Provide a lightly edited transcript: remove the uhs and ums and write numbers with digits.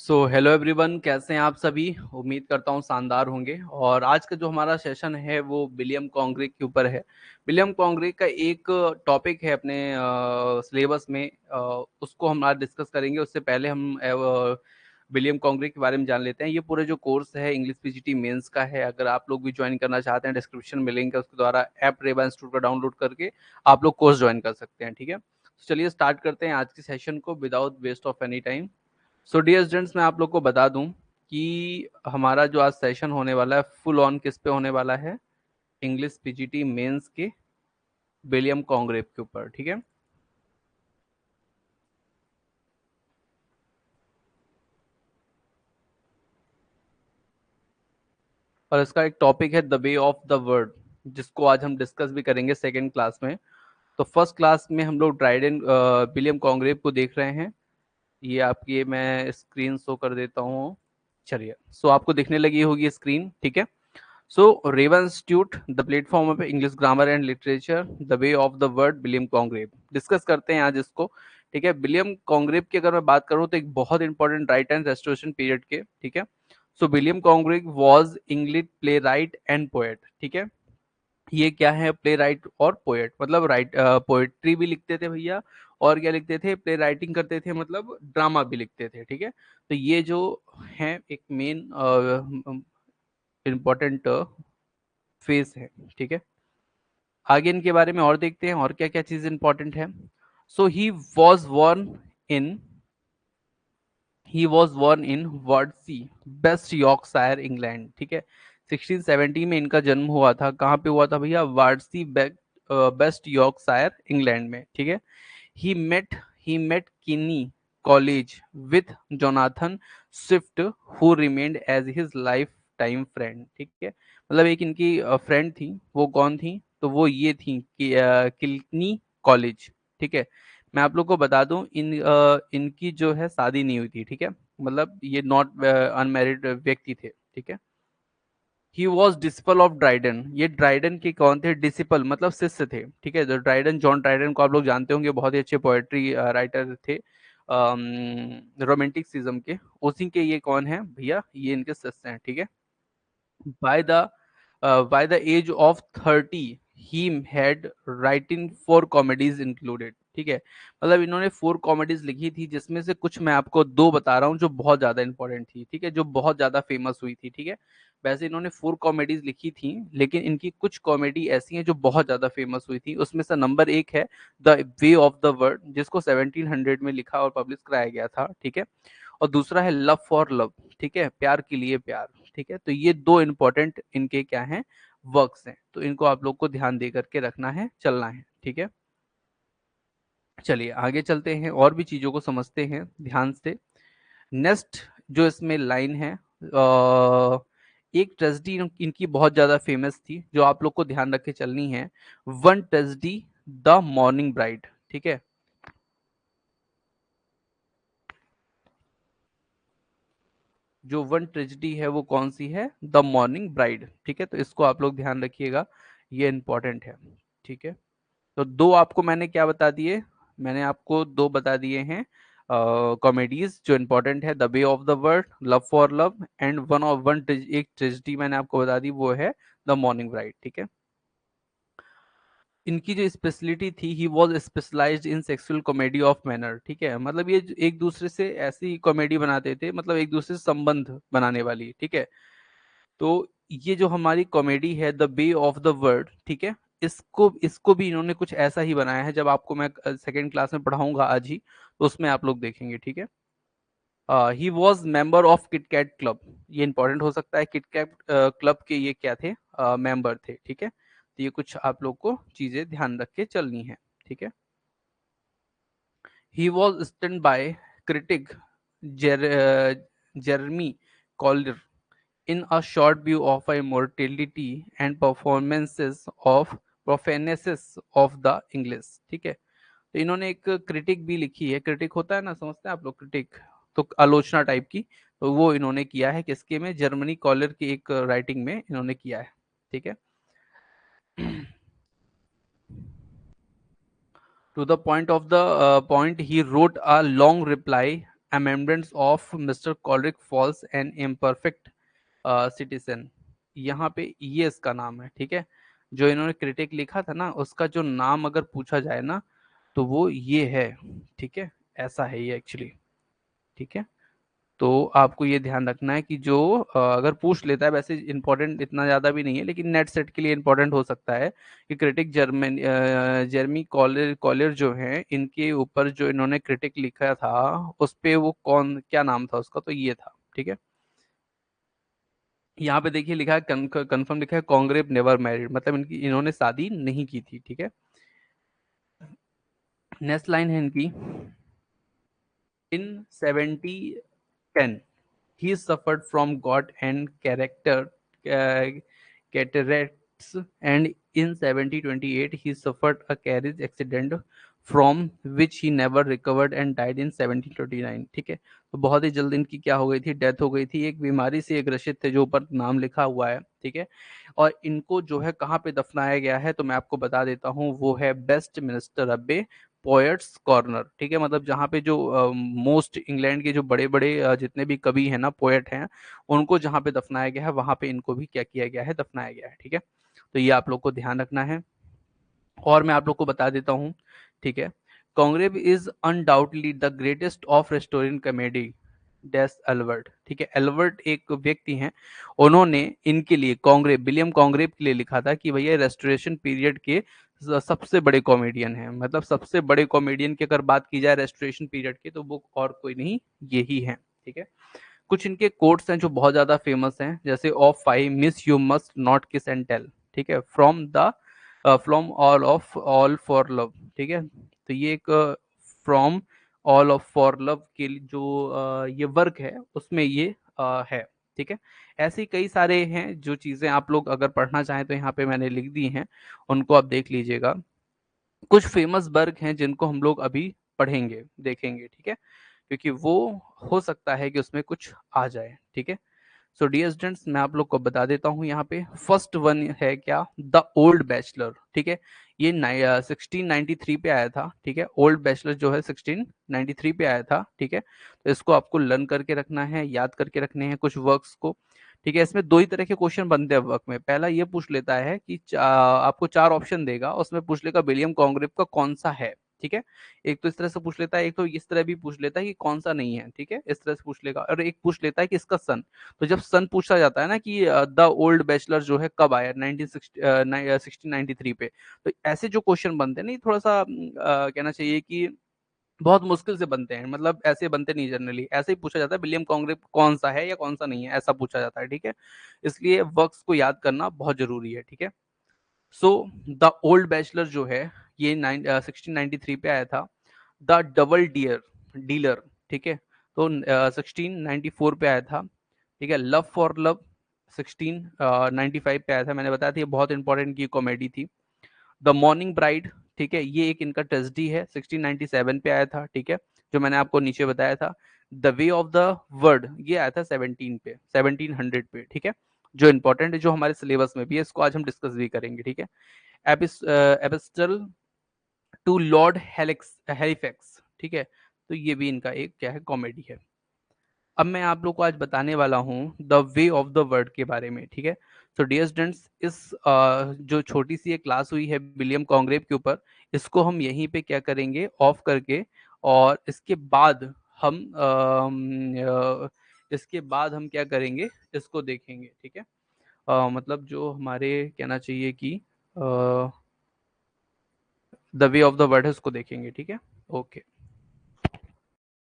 Hello everyone, कैसे हैं आप सभी। उम्मीद करता हूँ शानदार होंगे। और आज का जो हमारा सेशन है वो विलियम कॉन्ग्रे के ऊपर है। विलियम कॉन्ग्रे का एक टॉपिक है अपने सिलेबस में, उसको हम आज डिस्कस करेंगे। उससे पहले हम विलियम कॉन्ग्रे के बारे में जान लेते हैं। ये पूरा जो कोर्स है इंग्लिश पीजीटी मेंस का है। अगर आप लोग भी ज्वाइन करना चाहते हैं, डिस्क्रिप्शन में लिंक है, उसके द्वारा ऐप रेवा इंस्टीट्यूट का डाउनलोड करके आप लोग कोर्स ज्वाइन कर सकते हैं। ठीक है, तो चलिए स्टार्ट करते हैं आज के सेशन को without waste of any time. Dear students, मैं आप लोग को बता दूं कि हमारा जो आज सेशन होने वाला है फुल ऑन किस पे होने वाला है, इंग्लिश पीजीटी मेंस के विलियम कॉन्ग्रेव के ऊपर। ठीक है, और इसका एक टॉपिक है the way of the word, जिसको आज हम डिस्कस भी करेंगे सेकेंड क्लास में। तो फर्स्ट क्लास में हम लोग ड्राइडन विलियम कॉन्ग्रेव को देख रहे हैं। ये आपकी मैं स्क्रीन शो कर देता हूँ। चलिए, आपको दिखने लगी होगी स्क्रीन। ठीक है, Raven Institute, the platform of English grammar and literature, the way of the word, William Congreve discuss करते हैं आज इसको। ठीक है, विलियम कॉन्ग्रेव की अगर मैं बात करूं तो एक बहुत important writer and restoration period के। ठीक है, William Congreve was English playwright and poet. ठीक है, ये क्या है, प्ले राइट और पोएट, मतलब राइट पोएट्री भी लिखते थे भैया, और क्या लिखते थे, प्ले राइटिंग करते थे, मतलब ड्रामा भी लिखते थे। ठीक है, तो ये जो है एक मेन इम्पॉर्टेंट फेस है। ठीक है, आगे इनके बारे में और देखते हैं और क्या क्या चीज इंपॉर्टेंट है। He was born in he was born in Bardsey, West Yorkshire, England. ठीक है, 1670 में इनका जन्म हुआ था। कहाँ पे हुआ था भैया, वार्डसी, बेस्ट यॉर्कशायर, इंग्लैंड में। ठीक है, he met he met Kinney College with Jonathan Swift, who remained as his lifetime friend। ठीक है, मतलब एक इनकी फ्रेंड थी। वो कौन थी, तो वो ये थी कि किल्नी कॉलेज। ठीक है, मैं आप लोग को बता दूं इनकी जो है शादी नहीं हुई थी। ठीक है, मतलब ये नॉट अनमैरिड व्यक्ति थे। ठीक है, he was disciple of Dryden, ये ड्राइडन के कौन थे, डिसिपल मतलब शिष्य थे। ठीक है, जो ड्राइडन, जॉन ड्राइडन को आप लोग जानते होंगे, बहुत ही अच्छे पोएट्री राइटर थे रोमांटिसिज्म के। उसी के ये कौन है भैया, ये इनके शिष्य हैं। ठीक है, by the by the age of 30 he had written 4 comedies included। ठीक है, मतलब इन्होंने 4 कॉमेडीज लिखी थी, जिसमें से कुछ मैं आपको 2 बता रहा हूँ जो बहुत ज्यादा इंपॉर्टेंट थी। ठीक है, जो बहुत ज्यादा फेमस हुई थी। ठीक है, वैसे इन्होंने 4 कॉमेडीज लिखी थी, लेकिन इनकी कुछ कॉमेडी ऐसी हैं जो बहुत ज्यादा फेमस हुई थी। उसमें से नंबर 1 है the way of the word, जिसको 1700 में लिखा और पब्लिश कराया गया था। ठीक है, और दूसरा है लव फॉर लव। ठीक है, प्यार के लिए प्यार। ठीक है, तो ये 2 इंपॉर्टेंट इनके क्या हैं, वर्क्स हैं। तो इनको आप लोग को ध्यान दे करके रखना है, चलना है। ठीक है, चलिए आगे चलते हैं और भी चीजों को समझते हैं ध्यान से। नेक्स्ट जो इसमें लाइन है, एक ट्रेजिडी इनकी बहुत ज्यादा फेमस थी, जो आप लोग को ध्यान रख के चलनी है। One tragedy, the morning bride. ठीक है, जो वन ट्रेजिडी है वो कौन सी है, द मॉर्निंग ब्राइड। ठीक है, तो इसको आप लोग ध्यान रखिएगा, ये इंपॉर्टेंट है। ठीक है, तो 2 आपको मैंने क्या बता दिए, मैंने आपको 2 बता दिए हैं कॉमेडीज जो इंपॉर्टेंट है, the way of the world, love for love, and एक ट्रेजिडी मैंने आपको बता दी, वो है द मॉर्निंग ब्राइड। ठीक है, इनकी जो स्पेशलिटी थी, he was specialized in sexual comedy of manner. ठीक है, मतलब ये एक दूसरे से ऐसी कॉमेडी बनाते थे, मतलब एक दूसरे से संबंध बनाने वाली। ठीक है, तो ये जो हमारी कॉमेडी है the way of the word, ठीक है, इसको इसको भी इन्होंने कुछ ऐसा ही बनाया है। जब आपको मैं सेकेंड क्लास में पढ़ाऊंगा आज ही, तो उसमें आप लोग देखेंगे। ठीक है, he was member of KitKat club, ये इंपॉर्टेंट हो सकता है। किटकैट क्लब के ये क्या थे, मेंबर थे। ठीक है, तो ये कुछ आप लोग को चीजें ध्यान रख के चलनी है। ठीक है, he was stun by critic Jeremy Collier in a short view of immortality and profanesis of the English। ठीक है, तो इन्होंने एक क्रिटिक भी लिखी है। क्रिटिक होता है ना, समझते हैं आप लोग क्रिटिक, तो आलोचना टाइप की। तो वो इन्होंने किया है किसके में, जर्मनी कॉलर की एक राइटिंग में इन्होंने किया है। ठीक है, to the point of the point he wrote a long reply amendments of mister Collier's false an imperfect citizen. यहाँ पे ये इसका नाम है, ठीक है। जो इन्होंने क्रिटिक लिखा था ना, उसका जो नाम अगर पूछा जाए ना, तो वो ये है, ठीक है। ऐसा है ये एक्चुअली, ठीक है। तो आपको ये ध्यान रखना है कि जो अगर पूछ लेता है, वैसे इंपॉर्टेंट इतना ज़्यादा भी नहीं है, लेकिन नेट सेट के लिए इंपॉर्टेंट हो सकता है कि क्रिटिक जेरमी कॉलर कॉलर जो है, इनके ऊपर जो इन्होंने क्रिटिक लिखा था, उस पे वो कौन, क्या नाम था उसका, तो ये था, ठीक है। यहाँ पे देखिए लिखा है, कंफर्म लिखा है, कॉन्ग्रेव नेवर मैरिड, मतलब इनकी इन्होंने शादी नहीं की थी, ठीक है। नेक्स्ट लाइन है इनकी, इन 7010 he suffered from gout and uh, cataracts, and in 7028 he suffered a carriage accident from which he never recovered and died in 1729, ठीक है। तो बहुत ही जल्द इनकी क्या हो गई थी, डेथ हो गई थी। एक बीमारी से ये ग्रसित थे, जो ऊपर नाम लिखा हुआ है, ठीक है। और इनको जो है कहाँ पे दफनाया गया है, तो मैं आपको बता देता हूँ, वो है वेस्ट मिनिस्टर अब्बे, पोएट्स कॉर्नर, ठीक है। मतलब जहाँ पे जो मोस्ट इंग्लैंड के जो बड़े बड़े जितने भी कवि हैं ना, पोएट हैं, उनको जहाँ पे दफनाया गया है, वहां पे इनको भी क्या किया गया है, दफनाया गया है, ठीक है। तो ये आप लोग को ध्यान रखना है। और मैं आप लोग को बता देता हूँ, ठीक है। Congreve is undoubtedly the greatest of restoration comedy डेस एल्बर्ट, ठीक है। एल्बर्ट एक व्यक्ति हैं, उन्होंने इनके लिए, कॉन्ग्रेव, विलियम कॉन्ग्रेव के लिए लिखा था कि भैया रेस्टोरेशन पीरियड के सबसे बड़े कॉमेडियन हैं, मतलब सबसे बड़े कॉमेडियन की अगर बात की जाए रेस्टोरेशन पीरियड की, तो वो और कोई नहीं, यही है, ठीक है। कुछ इनके कोट्स हैं जो बहुत ज्यादा फेमस हैं, जैसे of five miss you must not किस एंड टेल, ठीक है, फ्रॉम ऑल फॉर लव, ठीक है। तो ये एक from all of for love के लिए जो ये वर्क है, उसमें ये है, ठीक है। ऐसे ही कई सारे हैं जो चीजें आप लोग अगर पढ़ना चाहें तो यहाँ पे मैंने लिख दी हैं, उनको आप देख लीजिएगा। कुछ फेमस वर्क हैं जिनको हम लोग अभी पढ़ेंगे, देखेंगे, ठीक है, क्योंकि वो हो सकता है कि उसमें कुछ आ जाए, ठीक है। सो डियर स्टूडेंट्स, मैं आप लोग को बता देता हूँ, यहाँ पे फर्स्ट वन है क्या, द ओल्ड बैचलर, ठीक है। ये 1693 पे आया था, ठीक है। ओल्ड बैचलर जो है 1693 पे आया था, ठीक है। तो इसको आपको लर्न करके रखना है, याद करके रखने हैं कुछ वर्क्स को, ठीक है। इसमें दो ही तरह के क्वेश्चन बनते हैं वर्क में। पहला ये पूछ लेता है कि आपको चार ऑप्शन देगा, उसमें पूछ लेगा विलियम कॉन्ग्रेव का कौन सा है, ठीक है। एक तो इस तरह से पूछ लेता है, एक तो इस तरह भी पूछ लेता है कि कौन सा नहीं है, ठीक है, इस तरह से पूछ लेगा। और एक पूछ लेता है कि इसका सन। तो जब सन पूछा जाता है ना कि द ओल्ड बैचलर जो है कब आया, 1693 पे, तो ऐसे जो क्वेश्चन बनते हैं ना, ये थोड़ा सा कहना चाहिए कि बहुत मुश्किल से बनते हैं, मतलब ऐसे बनते नहीं जनरली। ऐसे ही पूछा जाता है विलियम कॉन्ग्रेव कौन सा है या कौन सा नहीं है, ऐसा पूछा जाता है, ठीक है। इसलिए वर्क्स को याद करना बहुत जरूरी है, ठीक है। सो द ओल्ड बैचलर जो है, ये 1693 पे आया था। द डबल डियर डीलर, ठीक है, तो 1694 पे आया था, ठीक है। लव फॉर लव 1695 पे आया था, मैंने बताया था ये बहुत इंपॉर्टेंट की कॉमेडी थी। द मॉर्निंग ब्राइड, ठीक है, ये एक इनका ट्रेजिडी है, 1697 पे आया था, ठीक है, जो मैंने आपको नीचे बताया था। The way of the word, ये आया था 1700 पे, ठीक है। जो इंपॉर्टेंट है, जो हमारे सिलेबस में भी है, इसको आज हम डिस्कस भी करेंगे, ठीक है। एपिस्टल टू लॉर्ड हेलिफैक्स, ठीक है। तो ये भी इनका एक क्या है, कॉमेडी है। अब मैं आप लोग को आज बताने वाला हूँ the way of the word के बारे में, ठीक है। सो डियर स्टूडेंट्स, इस जो छोटी सी एक क्लास हुई है विलियम कॉन्ग्रेव के ऊपर, इसको हम यहीं पे क्या करेंगे, ऑफ करके, और इसके बाद हम इसके बाद हम क्या करेंगे, इसको देखेंगे, ठीक है। मतलब जो हमारे कहना चाहिए कि the way of the word है, उसको देखेंगे, ठीक है। ओके।